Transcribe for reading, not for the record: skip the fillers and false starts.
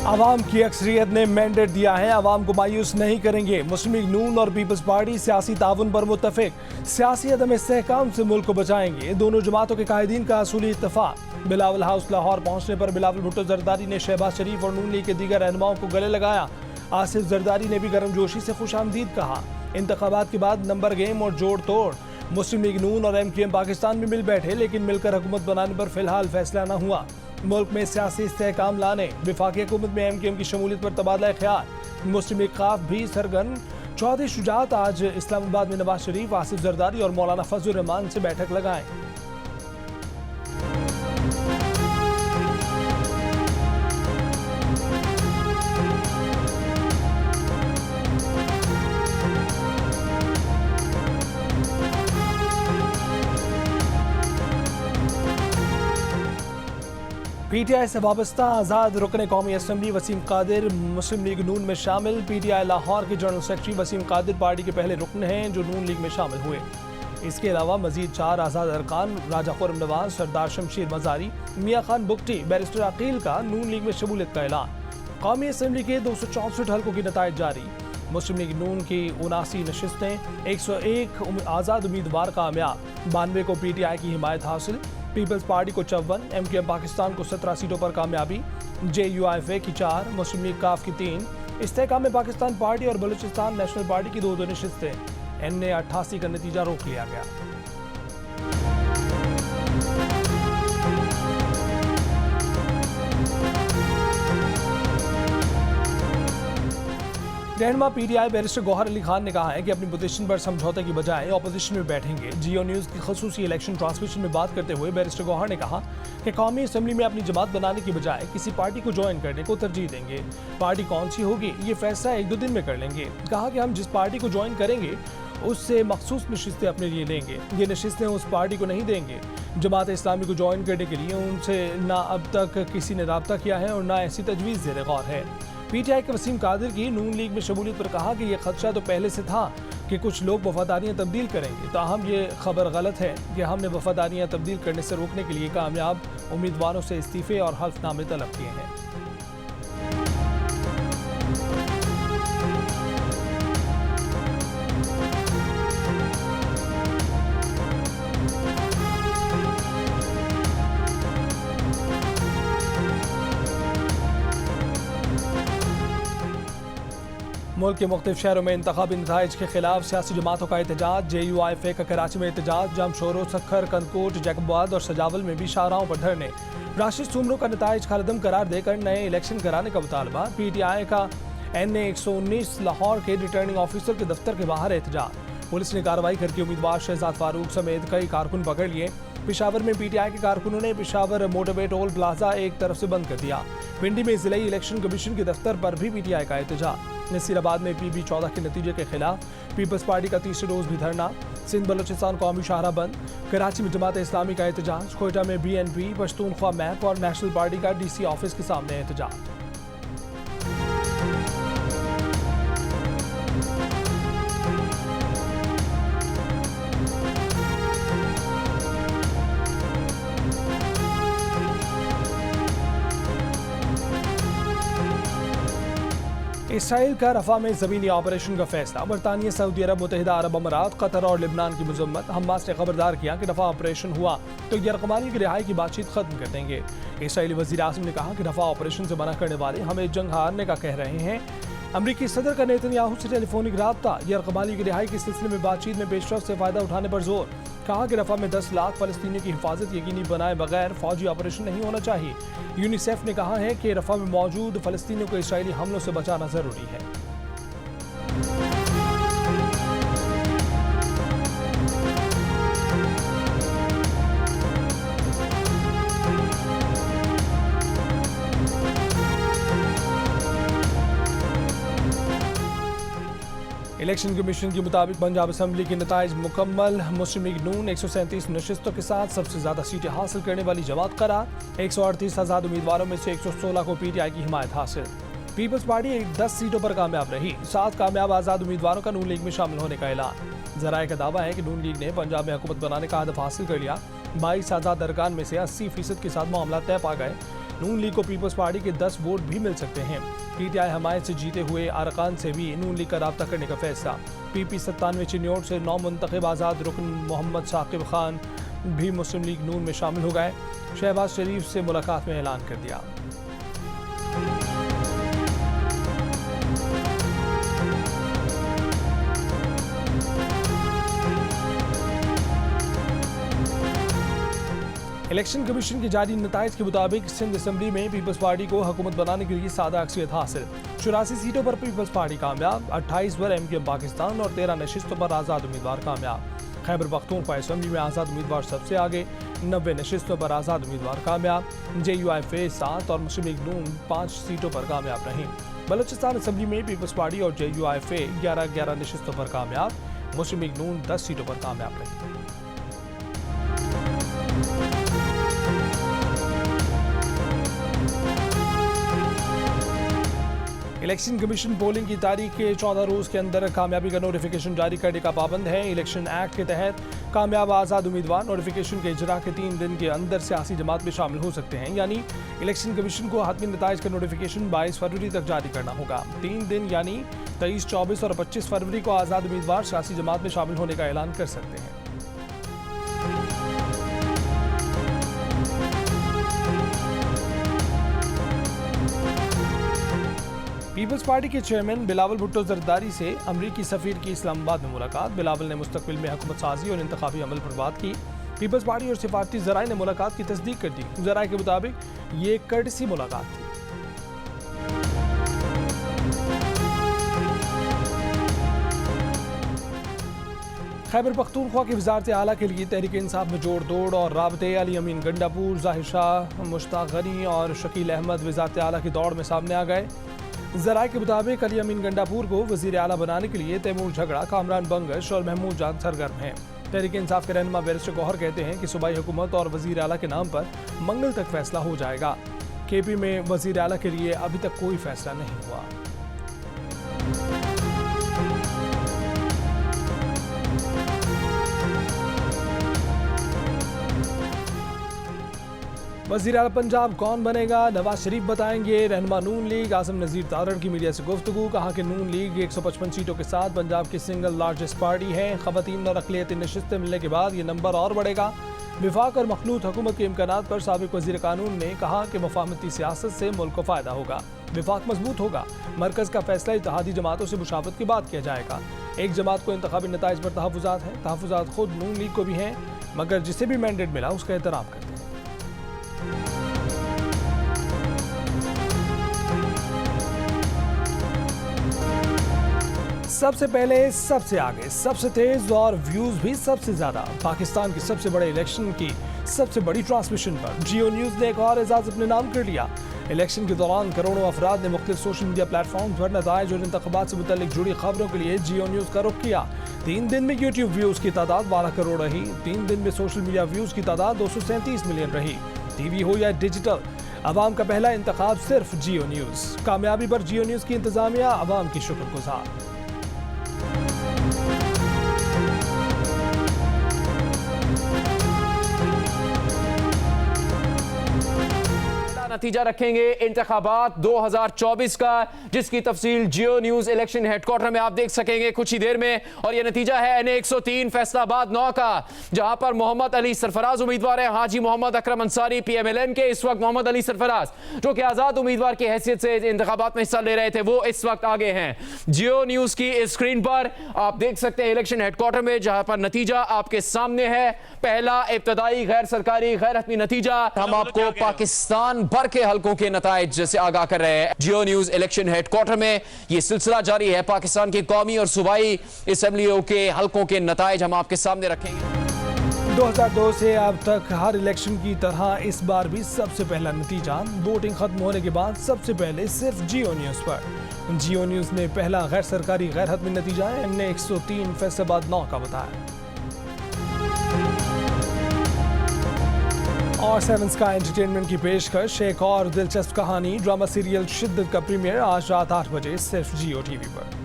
आवाम की अक्सरियत ने मैंडेट दिया है, आवाम को मायूस नहीं करेंगे। मुस्लिम लीग नून और पीपल्स पार्टी सियासी ताउन पर मुत्तफिक, सियासी अदम इस्तेहकाम से मुल्क को बचाएंगे। दोनों जमातों के कायदीन का असूली इत्तफाक। बिलावल हाउस लाहौर पहुंचने पर बिलावल भुट्टो जरदारी ने शहबाज शरीफ और नून लीग के दीगर रहनुमाओं को गले लगाया। आसिफ जरदारी ने भी गर्मजोशी से खुशामदीद कहा। इंतखाबात के बाद नंबर गेम और जोड़ तोड़। मुस्लिम लीग नून और MQM पाकिस्तान में मिल बैठे, लेकिन मिलकर हुकूमत बनाने पर फिलहाल फैसला न हुआ। मुल्क में सियासी इस्तेहकाम लाने, वफाकी हुकूमत में MQM की शमूलियत पर तबादला ख्याल। मुस्लिम लीग खाफ भी सरगर्म। चौधरी शुजात आज इस्लामाबाद में नवाज शरीफ, आसिफ जरदारी और मौलाना फजल रहमान से बैठक लगाएं। PTI से वाबस्ता आज़ाद रुकन कौमी असम्बली वसीम कादिर मुस्लिम लीग नून में शामिल। PTI लाहौर के general secretary Wasim Qadir party के पहले रुकन हैं जो नून लीग में शामिल हुए। इसके अलावा मजीद 4 आज़ाद अरकान राजा खुर्रम नवाज, सरदार शमशीर मजारी, मियाँ खान बुगटी, बैरिस्टर अकील का नून लीग में शमूलियत का ऐलान। कौमी असम्बली के 264 हल्कों की नताइज जारी। मुस्लिम लीग नून की 79 नशिस्तें, 101 आज़ाद उम्मीदवार कामयाब, 92 को PTI की हिमायत हासिल। पीपल्स पार्टी को 54, MQM पाकिस्तान को 17 सीटों पर कामयाबी, JUIFA की 4, मुस्लिम लीग काफ की 3, इस्तेहकाम में पाकिस्तान पार्टी और बलूचिस्तान नेशनल पार्टी की 2 नशिस्तें। NA 88 का नतीजा रोक लिया गया। रहनुमा PTI बैरिस्टर गौहर अली खान ने कहा है कि अपनी पोजीशन पर समझौते की बजाय ऑपोजिशन में बैठेंगे। जियो न्यूज़ की खसूसी इलेक्शन ट्रांसमिशन में बात करते हुए बैरिस्टर गौहर ने कहा कि कौमी असम्बली में अपनी जमात बनाने की बजाय किसी पार्टी को ज्वाइन करने को तरजीह देंगे। पार्टी कौन सी होगी ये फैसला 1-2 दिन में कर लेंगे। कहा कि हम जिस पार्टी को ज्वाइन करेंगे उससे मखसूस नशिस्तें अपने लिए लेंगे, ये नशिस्तें उस पार्टी को नहीं देंगे। जमात इस्लामी को ज्वाइन करने के लिए उनसे ना अब तक किसी ने रब्ता किया है और ना ऐसी तजवीज़ ज़ेर गौर है। PTI के वसीम कादिर की नून लीग में शमूलियत पर कहा कि यह खदशा तो पहले से था कि कुछ लोग वफादारियां तब्दील करेंगे, ताहम ये खबर गलत है कि हमने वफादारियां तब्दील करने से रोकने के लिए कामयाब उम्मीदवारों से इस्तीफे और हल्फनामे तलब किए हैं। मुल्क के मुख्तलिफ शहरों में इंतखाबी नताइज के खिलाफ सियासी जमातों का एहतजाज। JUIFA का कराची में एहतजाज, जमशोरो, सखर, कनकोट, जैकबाद और सजावल में भी शाहराहों पर धरने। राशिद सुमरो का नताइज खालिदम करार देकर नए इलेक्शन कराने का मुतालबा। PTI का NA 119 लाहौर के रिटर्निंग ऑफिसर के दफ्तर के बाहर एहतजाज। पुलिस ने कार्रवाई करके उम्मीदवार शहजाद फारूक समेत कई कारकुन पकड़ लिए। पेशावर में PTI के कारकुनों ने पेशावर मोटरवे टोल प्लाजा एक तरफ से बंद कर दिया। पिंडी में जिला इलेक्शन कमीशन के दफ्तर पर भी PTI का एहतजाज। नसीराबाद में PB14 के नतीजे के खिलाफ पीपल्स पार्टी का तीसरे रोज भी धरना। सिंध बलोचिस्तान कौमी शाहरा बंद। कराची में जमात इस्लामी का एहतजाज। कोयटा में BNP, पश्तूनख्वा मैप और नेशनल पार्टी का DC ऑफिस के सामने एहतजाज। इसराइल का रफा में ज़मीनी ऑपरेशन का फैसला। बरतानिया, सऊदी अरब, मुत्तहिदा अरब अमारात, कतर और लिबनान की मजम्मत। हमास ने खबरदार किया कि रफा ऑपरेशन हुआ तो यरकमानी की रिहाई की बातचीत खत्म कर देंगे। इसराइली वज़ीर आज़म ने कहा कि रफा ऑपरेशन से मना करने वाले हमें जंग हारने का कह रहे हैं। अमरीकी सदर का नेतन्याहू से टेलीफोनिक राब्ता। यरकमानी की रिहाई के सिलसिले में बातचीत में पेशरफ से फ़ायदा उठाने पर जोर। कहा कि रफा में 10 लाख फ़लस्तीनियों की हिफाजत यकीनी बनाए बगैर फौजी ऑपरेशन नहीं होना चाहिए। यूनिसेफ ने कहा है कि रफा में मौजूद फ़लस्तीनियों को इसराइली हमलों से बचाना ज़रूरी है। इलेक्शन कमीशन के मुताबिक पंजाब असम्बली के नताइज मुकम्मल। मुस्लिम लीग नून 137 नशिस्तों के साथ सबसे ज्यादा सीटें हासिल करने वाली जमात करार। 138 आज़ाद उम्मीदवारों में से 116 को PTI की हिमायत हासिल। पीपल्स पार्टी 10 सीटों पर कामयाब रही। 7 कामयाब आज़ाद उम्मीदवारों का नून लीग में शामिल होने का ऐलान। जराये का दावा है कि नून लीग ने पंजाब में हुकूमत बनाने का हदफ हासिल कर लिया। 22 आज़ाद अरकान में से 80% के साथ मामला तय पा गए। नून लीग को पीपल्स पार्टी के 10 वोट भी मिल सकते हैं। पीटीआई हमायत से जीते हुए अरकान से भी नून लीग का राब्ता करने का फैसला। पीपी 97 चिन्योट से 9 मुंतखब आज़ाद रुकन मोहम्मद साकिब खान भी मुस्लिम लीग नून में शामिल हो गए। शहबाज शरीफ से मुलाकात में ऐलान कर दिया। इलेक्शन कमीशन के जारी नताइज के मुताबिक सिंध असम्बली में पीपल्स पार्टी को हुकूमत बनाने के लिए सादा अक्सरियत हासिल। 84 सीटों पर पीपल्स पार्टी कामयाब, 28 पर एमक्यूएम पाकिस्तान और 13 नशिस्तों पर आज़ाद उम्मीदवार कामयाब। खैबर पख्तूनख्वा असम्बली में आज़ाद उम्मीदवार सबसे आगे, 90 नशिस्तों पर आज़ाद उम्मीदवार कामयाब। JUIF 7 और मुस्लिम लीग नून 5 सीटों पर कामयाब रहीं। बलोचिस्तान असम्बली में पीपल्स पार्टी और JUIF 11 नशिस्तों पर कामयाब, मुस्लिम लीग नून 10 सीटों पर कामयाब रही। इलेक्शन कमीशन पोलिंग की तारीख के 14 रोज के अंदर कामयाबी का नोटिफिकेशन जारी करने का पाबंद है। इलेक्शन एक्ट के तहत कामयाब आज़ाद उम्मीदवार नोटिफिकेशन के इजरा के 3 दिन के अंदर सियासी जमात में शामिल हो सकते हैं। यानी इलेक्शन कमीशन को हतमी नताइज का नोटिफिकेशन 22 फरवरी तक जारी करना होगा। 3 दिन यानी 23, 24 और 25 फरवरी को आज़ाद उम्मीदवार सियासी जमात में शामिल होने का ऐलान कर सकते हैं। पीपल्स पार्टी के चेयरमैन बिलावल भुट्टो जरदारी से अमरीकी सफीर की इस्लामाबाद में मुलाकात। बिलावल ने मुस्तकबिल में हुकूमत साजी और इंतखाबी अमल पर बात की। पीपल्स पार्टी और सिफारती ज़राए ने मुलाकात की तस्दीक कर दी। ज़राए के मुताबिक ये कर्टसी मुलाकात थी। खैबर पख्तूनख्वा की वज़ारत आला के लिए तहरीक इंसाफ में जोड़ दौड़ और राबते अली अमीन गंडापुर, जाहिर शाह, मुश्ताक गनी और शकील अहमद वज़ारत आला की दौड़ में सामने आ गए। ज़राए के मुताबिक अली अमीन गंडापुर को वज़ीर आला बनाने के लिए तैमूर झगड़ा, कामरान बंगश और महमूद जान सरगर्म हैं। तहरीक इंसाफ के रहनुमा बैरिस्टर गौहर कहते हैं कि सूबाई हुकूमत और वज़ीर आला के नाम पर मंगल तक फैसला हो जाएगा। KP में वज़ीर आला के लिए अभी तक कोई फैसला नहीं हुआ। वज़ीर आला पंजाब कौन बनेगा, नवाज शरीफ बताएंगे। रहनुमा नून लीग आज़म नज़ीर तारड़ की मीडिया से गुफ्तगू, कहा कि नून लीग 155 सीटों के साथ पंजाब की सिंगल लार्जेस्ट पार्टी है। ख़वातीन और अक़लियती नशिस्तें मिलने के बाद ये नंबर और बढ़ेगा। विफाक और मखलूत हुकूमत के इम्कानात पर साबिक़ वज़ीर कानून ने कहा कि मुफ़ाहमती सियासत से मुल्क को फ़ायदा होगा, विफाक मजबूत होगा। मरकज़ का फैसला इत्तेहादी जमातों से मुशावरत के बाद किया जाएगा। एक जमात को इंतखाबी नताइज पर तहफ़्फ़ुज़ात हैं। तहफ़्फ़ुज़ात खुद नून लीग को भी हैं, मगर जिसे भी मैंडेट मिला उसका एहतराम करते हैं। सबसे पहले, सबसे आगे, सबसे तेज और व्यूज भी सबसे ज्यादा। पाकिस्तान के सबसे बड़े इलेक्शन की सबसे बड़ी ट्रांसमिशन पर जियो न्यूज ने एक और एजाज अपने नाम कर लिया। इलेक्शन के दौरान करोड़ों अफराद ने मुख्तलिफ सोशल मीडिया प्लेटफॉर्म पर नताइज और इंतखाबात से मुतल्लिक जुड़ी खबरों के लिए जियो न्यूज का रुख किया। 3 दिन में यूट्यूब व्यूज की तादाद 12 करोड़ रही। 3 दिन में सोशल मीडिया व्यूज की तादाद 237 मिलियन रही। टीवी हो या डिजिटल, अवाम का पहला इंतखाब सिर्फ जियो न्यूज। कामयाबी पर जियो न्यूज की इंतजामिया अवाम की शुक्रगुजार। नतीजा रखेंगे इंतखाबात 2024 का, जिसकी तफसील जियो न्यूज इलेक्शन हेडक्वार्टर में आप देख सकेंगे कुछ ही देर में। और यह नतीजा है NA 103 फैसलाबाद 9 का, जहां पर मोहम्मद अली सरफराज उम्मीदवार है। हाजी मोहम्मद अकरम अंसारी PMLN के, इस वक्त मोहम्मद अली सरफराज जो कि आजाद उम्मीदवार की हैसियत से इंतखाबात में हिस्सा ले रहे थे, वो इस वक्त आगे हैं। जियो न्यूज की स्क्रीन पर आप देख सकते हैं इलेक्शन हेडक्वार्टर में, जहां पर नतीजा आपके सामने है। पहला इब्तदाई गैर सरकारी गैर हतमी नतीजा। हम आपको पाकिस्तान भर के हलकों के नताइज से आगाह कर रहे हैं। जियो न्यूज इलेक्शन हेडक्वार्टर में यह सिलसिला जारी है। पाकिस्तान की कौमी और सूबाई असेंबलियों के हलकों के नताइज हम आपके सामने रखेंगे। 2002 से अब तक हर इलेक्शन की तरह इस बार भी सबसे पहला नतीजा वोटिंग खत्म होने के बाद सबसे पहले सिर्फ जियो न्यूज पर। जियो न्यूज ने पहला गैर सरकारी गैर हतमी नतीजा NA 103 फैसलाबाद 9 का बताया। और 7 स्काई एंटरटेनमेंट की पेशकश एक और दिलचस्प कहानी ड्रामा सीरियल शिद्दत का प्रीमियर आज रात 8 बजे सिर्फ जियो टीवी पर।